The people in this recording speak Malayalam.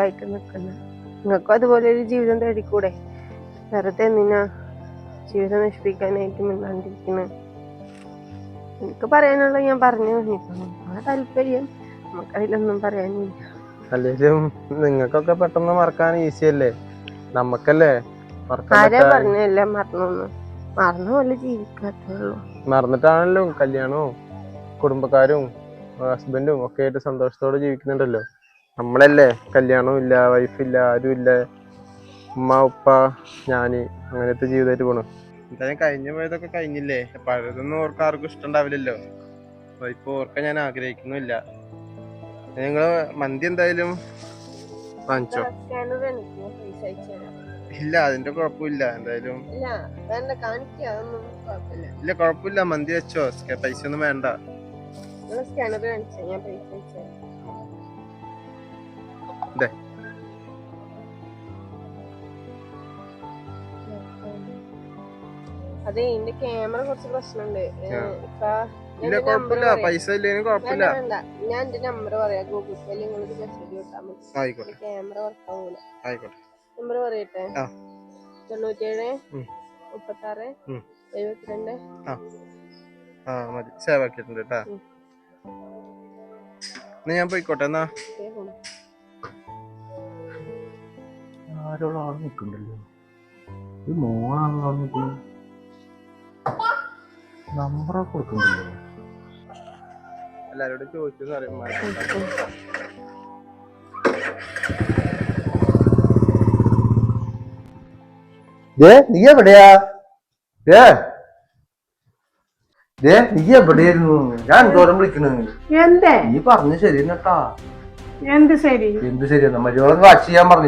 നിൽക്കുന്നത്. നിങ്ങൾക്കും അതുപോലെ ഒരു ജീവിതം തേടിക്കൂടെ? വെറുതെ എന്തിനാ ജീവിതം നശിപ്പിക്കാനായിട്ട് മിണ്ടാണ്ടിരിക്കുന്നത്? എനിക്ക് പറയാനുള്ള ഞാൻ പറഞ്ഞു. ആ താല്പര്യം നമുക്കതിലൊന്നും പറയാനില്ല. അല്ലേലും നിങ്ങൾക്കൊക്കെ പെട്ടെന്ന് മറക്കാൻ ഈസി അല്ലേ, നമുക്കല്ലേ ആരാ പറഞ്ഞല്ല മറന്നു? മറന്ന പോലെ ജീവിക്കാത്തുള്ളൂ. മറന്നിട്ടാണല്ലോ കല്യാണവും കുടുംബക്കാരും ഹസ്ബൻഡും ഒക്കെ ആയിട്ട് സന്തോഷത്തോടെ ജീവിക്കുന്നുണ്ടല്ലോ. നമ്മളല്ലേ കല്യാണവും ഇല്ല, വൈഫില്ല, ആരും ഇല്ല, ഉമ്മ ഉപ്പ ഞാന് അങ്ങനത്തെ ജീവിതമായിട്ട് പോണു. എന്തായാലും കഴിഞ്ഞു പോയതൊക്കെ കഴിഞ്ഞില്ലേ, പഴയതൊന്നും ഓർക്കാൻ ആർക്കും ഇഷ്ടമുണ്ടാവില്ലല്ലോ. ഇപ്പൊ ഓർക്കാൻ ഞാൻ ആഗ്രഹിക്കുന്നില്ല. നിങ്ങള് മന്തി എന്തായാലും വാങ്ങിച്ചോ? ഇല്ല, അതിന്റെ കുഴപ്പമില്ല. എന്തായാലും ഇല്ല, കുഴപ്പമില്ല. മന്തി വെച്ചോ, പൈസ ഒന്നും വേണ്ട. അതെ, എന്റെ ക്യാമറ കുറച്ച് പ്രശ്നമുണ്ട്. ഇല്ല, കുഴപ്പമില്ല. പൈസ ഇല്ലേലും കുഴപ്പമില്ല. ഞാൻ എന്റെ നമ്പർ പറയാം, ഗൂഗിൾ പേയിൽ നിങ്ങൾക്ക് മെസ്സേജ് വിട്ടാൽ മതി. ആയിക്കോട്ടെ, ക്യാമറ വർക്കാവൂല. ആയിക്കോട്ടെ. നമ്പർ പറയട്ടെ? 97 36 72. മതി, സേവ് ആക്കിയിട്ടുണ്ട് കേട്ടാ. എന്നാ ഞാൻ പോയിക്കോട്ടെ. എന്നാ ആരോളം ആൾ നിൽക്കണ്ടല്ലോ, ഇത് മോളാണല്ലോ നിൽക്കുന്നത്. നമ്പറൊക്കെ കൊടുക്കണ്ടല്ലോ. എല്ലാരോടും ചോദിച്ചു നീ എവിടെയാ? നീ എവിടെയായിരുന്നു? ഞാൻ എന്തോരം വിളിക്കണ. എന്തേ നീ പറഞ്ഞു ശരി കേട്ടാ. എന്ത് ശരി? എന്ത് ശരിയെന്നാ മര്യാദ വാച്ച് ചെയ്യാൻ പറഞ്ഞു.